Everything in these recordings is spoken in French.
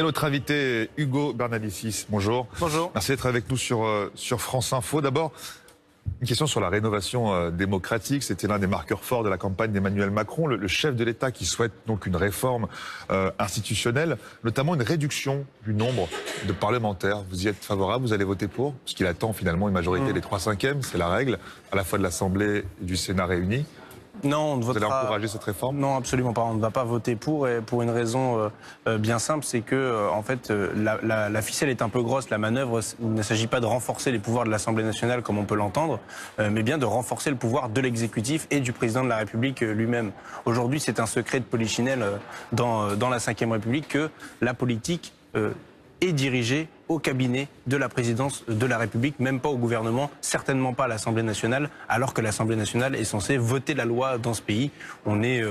Et notre invité, Hugo Bernalicis, bonjour. Bonjour. Merci d'être avec nous sur France Info. D'abord, une question sur la rénovation démocratique. C'était l'un des marqueurs forts de la campagne d'Emmanuel Macron, le chef de l'État qui souhaite donc une réforme institutionnelle, notamment une réduction du nombre de parlementaires. Vous y êtes favorable, vous allez voter pour, parce qu'il attend finalement une majorité des 3/5, c'est la règle, à la fois de l'Assemblée et du Sénat réunis. Non, on ne votera... Vous allez encourager cette réforme? Non, absolument pas. On ne va pas voter pour, et pour une raison bien simple, c'est que en fait, la ficelle est un peu grosse. La manœuvre, il ne s'agit pas de renforcer les pouvoirs de l'Assemblée nationale, comme on peut l'entendre, mais bien de renforcer le pouvoir de l'exécutif et du président de la République lui-même. Aujourd'hui, c'est un secret de polichinelle dans la Ve République que la politique est dirigée au cabinet de la présidence de la République, même pas au gouvernement, certainement pas à l'Assemblée nationale, alors que l'Assemblée nationale est censée voter la loi dans ce pays. On est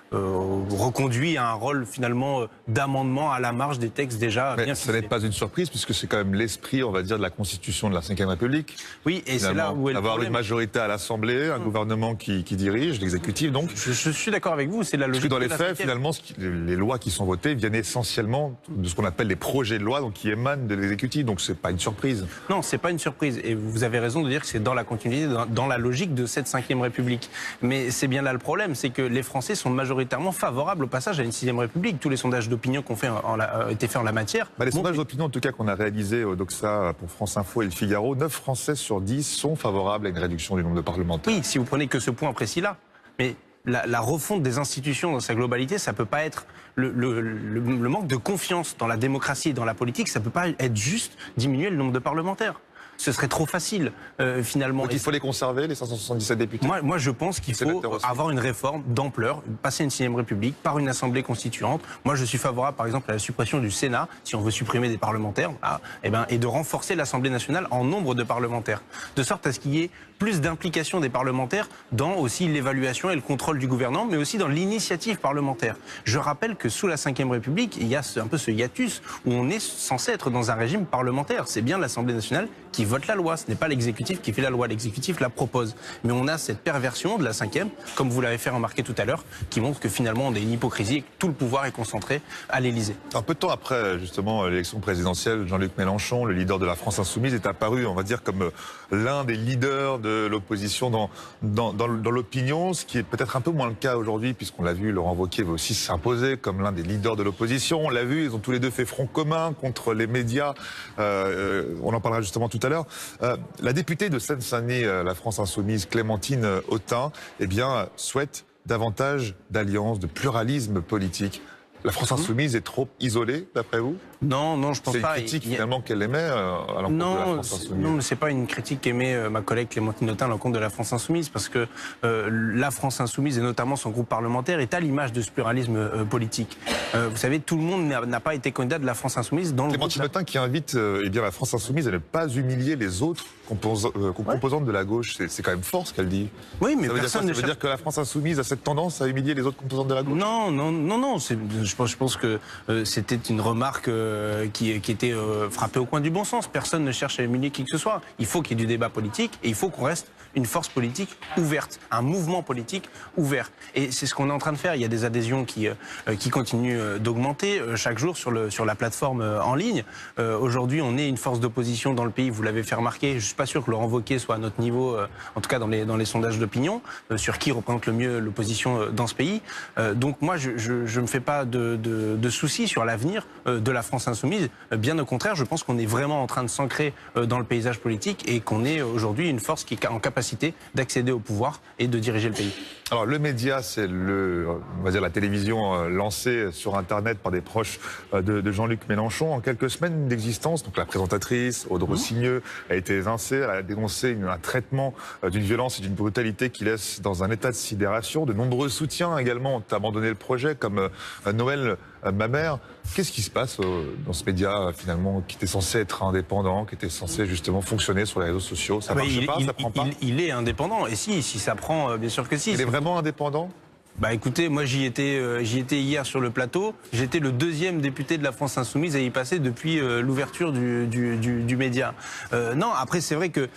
reconduit à un rôle finalement d'amendement à la marge des textes déjà bien fixés. Ce n'est pas une surprise puisque c'est quand même l'esprit, on va dire, de la Constitution de la Ve République. Oui, et c'est là où est le avoir problème. Une majorité à l'Assemblée, un gouvernement qui dirige, l'exécutif donc. Je suis d'accord avec vous, c'est la logique. Parce que dans les faits, finalement, les lois qui sont votées viennent essentiellement de ce qu'on appelle les projets de loi, donc qui émanent de l'exécutif, donc c'est pas une surprise. Non, c'est pas une surprise, et vous avez raison de dire que c'est dans la continuité, dans la logique de cette Ve République. Mais c'est bien là le problème, c'est que les Français sont majoritairement favorables au passage à une Sixième République. Tous les sondages d'opinion qu'on fait été faits en la matière. Les sondages d'opinion, en tout cas, qu'on a réalisés au Doxa pour France Info et Le Figaro, 9 Français sur 10 sont favorables à une réduction du nombre de parlementaires. Oui, si vous prenez que ce point précis-là. Mais la refonte des institutions dans sa globalité, ça peut pas être le manque de confiance dans la démocratie et dans la politique, ça peut pas être juste diminuer le nombre de parlementaires. Ce serait trop facile, finalement. Donc il faut les conserver, les 577 députés? Moi je pense qu'il faut avoir une réforme d'ampleur, passer une Sixième République par une Assemblée constituante. Moi je suis favorable, par exemple, à la suppression du Sénat, si on veut supprimer des parlementaires, et de renforcer l'Assemblée nationale en nombre de parlementaires. De sorte à ce qu'il y ait plus d'implication des parlementaires dans aussi l'évaluation et le contrôle du gouvernement, mais aussi dans l'initiative parlementaire. Je rappelle que sous la Ve République, il y a un peu ce hiatus où on est censé être dans un régime parlementaire. C'est bien l'Assemblée nationale qui vote la loi, ce n'est pas l'exécutif qui fait la loi, l'exécutif la propose. Mais on a cette perversion de la Ve, comme vous l'avez fait remarquer tout à l'heure, qui montre que finalement on a une hypocrisie et que tout le pouvoir est concentré à l'Élysée. Un peu de temps après justement l'élection présidentielle, Jean-Luc Mélenchon, le leader de la France Insoumise, est apparu, on va dire, comme l'un des leaders de l'opposition dans l'opinion, ce qui est peut-être un peu moins le cas aujourd'hui, puisqu'on l'a vu, Laurent Wauquiez va aussi s'imposer comme l'un des leaders de l'opposition. On l'a vu, ils ont tous les deux fait front commun contre les médias. On en parlera justement tout à l'heure. La députée de Seine-Saint-Denis, la France Insoumise, Clémentine Autain, eh bien, souhaite davantage d'alliances, de pluralisme politique. La France Insoumise est trop isolée, d'après vous? Non, je pense pas. C'est une critique finalement qu'elle émet à l'encontre de la France Insoumise. Non, mais c'est pas une critique qu'émet ma collègue Clémentine Autain à l'encontre de la France Insoumise, parce que la France Insoumise, et notamment son groupe parlementaire, est à l'image de ce pluralisme politique. Vous savez, tout le monde n'a pas été candidat de la France Insoumise dans le groupe... Clémentine Autain qui invite la France Insoumise à ne pas humilier les autres composantes de la gauche. C'est quand même fort ce qu'elle dit. Oui, mais ça veut dire que la France Insoumise a cette tendance à humilier les autres composantes de la gauche? Non. Je pense que c'était une remarque qui était frappée au coin du bon sens. Personne ne cherche à humilier qui que ce soit. Il faut qu'il y ait du débat politique et il faut qu'on reste une force politique ouverte, un mouvement politique ouvert. Et c'est ce qu'on est en train de faire. Il y a des adhésions qui continuent d'augmenter chaque jour sur la plateforme en ligne. Aujourd'hui, on est une force d'opposition dans le pays, vous l'avez fait remarquer. Je suis pas sûr que Laurent Wauquiez soit à notre niveau, en tout cas dans les sondages d'opinion, sur qui représente le mieux l'opposition dans ce pays. Donc moi, je me fais pas de soucis sur l'avenir de la France Insoumise. Bien au contraire, je pense qu'on est vraiment en train de s'ancrer dans le paysage politique et qu'on est aujourd'hui une force qui est en capacité d'accéder au pouvoir et de diriger le pays. Alors le média, c'est on va dire la télévision lancée sur Internet par des proches de Jean-Luc Mélenchon. En quelques semaines d'existence, donc la présentatrice Aude Rossigneux a été évincée. Elle a dénoncé un traitement d'une violence et d'une brutalité qui laisse dans un état de sidération. De nombreux soutiens également ont abandonné le projet, comme Noël Mamère. Qu'est-ce qui se passe dans ce média finalement qui était censé être indépendant, qui était censé justement fonctionner sur les réseaux sociaux? Ça marche pas, ça prend pas? Il est indépendant. Et si ça prend, bien sûr que si. Il est vraiment indépendant? Bah écoutez, moi j'y étais hier sur le plateau. J'étais le deuxième député de la France Insoumise à y passer depuis l'ouverture du média. Non, après c'est vrai que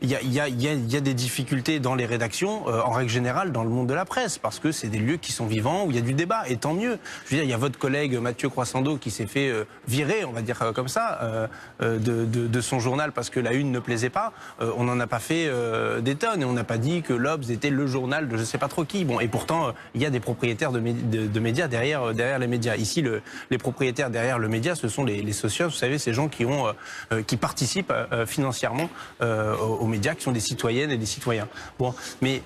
il y a des difficultés dans les rédactions, en règle générale, dans le monde de la presse, parce que c'est des lieux qui sont vivants, où il y a du débat, et tant mieux. Je veux dire, il y a votre collègue Mathieu Croissando qui s'est fait virer, on va dire comme ça, de son journal parce que la une ne plaisait pas. On n'en a pas fait des tonnes, et on n'a pas dit que l'Obs était le journal de je sais pas trop qui. Bon, et pourtant, il y a des propriétaires de médias derrière les médias. Ici, les propriétaires derrière le média, ce sont les socios, vous savez, ces gens qui participent financièrement aux médias, qui sont des citoyennes et des citoyens. Bon, mais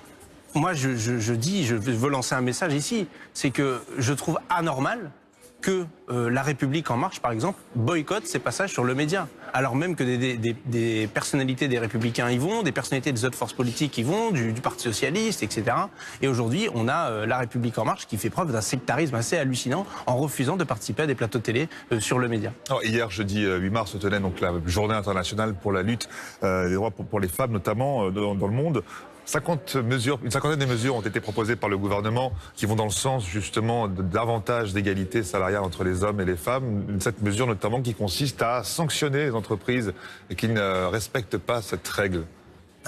moi, je veux lancer un message ici, c'est que je trouve anormal que La République En Marche, par exemple, boycotte ces passages sur le média. Alors même que des personnalités des Républicains y vont, des personnalités des autres forces politiques y vont, du Parti Socialiste, etc. Et aujourd'hui, on a La République En Marche qui fait preuve d'un sectarisme assez hallucinant en refusant de participer à des plateaux télé sur le média. Alors, hier, jeudi 8 mars, se tenait donc la journée internationale pour la lutte des droits pour les femmes, notamment dans le monde. Une cinquantaine de mesures ont été proposées par le gouvernement qui vont dans le sens justement de davantage d'égalité salariale entre les hommes et les femmes. Cette mesure notamment qui consiste à sanctionner les entreprises qui ne respectent pas cette règle.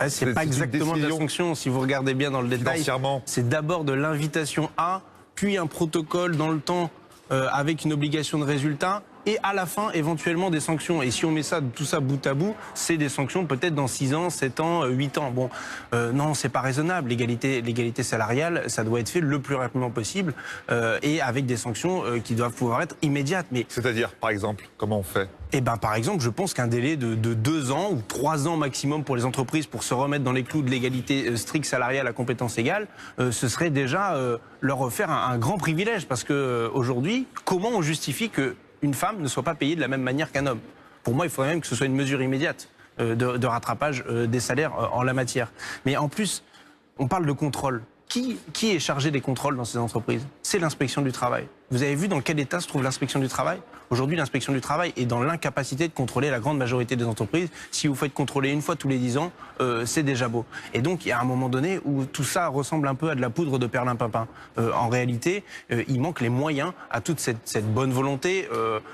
C'est pas exactement de la sanction, si vous regardez bien dans le détail. C'est d'abord de l'invitation à, puis un protocole dans le temps avec une obligation de résultat. Et à la fin, éventuellement, des sanctions. Et si on met tout ça bout à bout, c'est des sanctions peut-être dans 6 ans, 7 ans, 8 ans. Bon, non, c'est pas raisonnable. L'égalité salariale, ça doit être fait le plus rapidement possible et avec des sanctions qui doivent pouvoir être immédiates. Mais c'est-à-dire, par exemple, comment on fait ? Eh ben, par exemple, je pense qu'un délai de 2 ans ou 3 ans maximum pour les entreprises pour se remettre dans les clous de l'égalité stricte salariale à compétence égale, ce serait déjà leur faire un grand privilège. Parce que aujourd'hui, comment on justifie que une femme ne soit pas payée de la même manière qu'un homme? Pour moi, il faudrait même que ce soit une mesure immédiate de rattrapage des salaires en la matière. Mais en plus, on parle de contrôle. Qui est chargé des contrôles dans ces entreprises? C'est l'inspection du travail. Vous avez vu dans quel état se trouve l'inspection du travail? Aujourd'hui, l'inspection du travail est dans l'incapacité de contrôler la grande majorité des entreprises. Si vous faites contrôler une fois tous les 10 ans, c'est déjà beau. Et donc, il y a un moment donné où tout ça ressemble un peu à de la poudre de perlimpinpin. En réalité, il manque les moyens à toute cette bonne volonté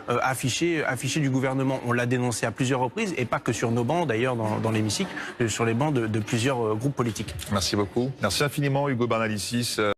affichée du gouvernement. On l'a dénoncé à plusieurs reprises, et pas que sur nos bancs, d'ailleurs, dans l'hémicycle, sur les bancs de plusieurs groupes politiques. Merci beaucoup. Merci infiniment, Hugo Bernalicis.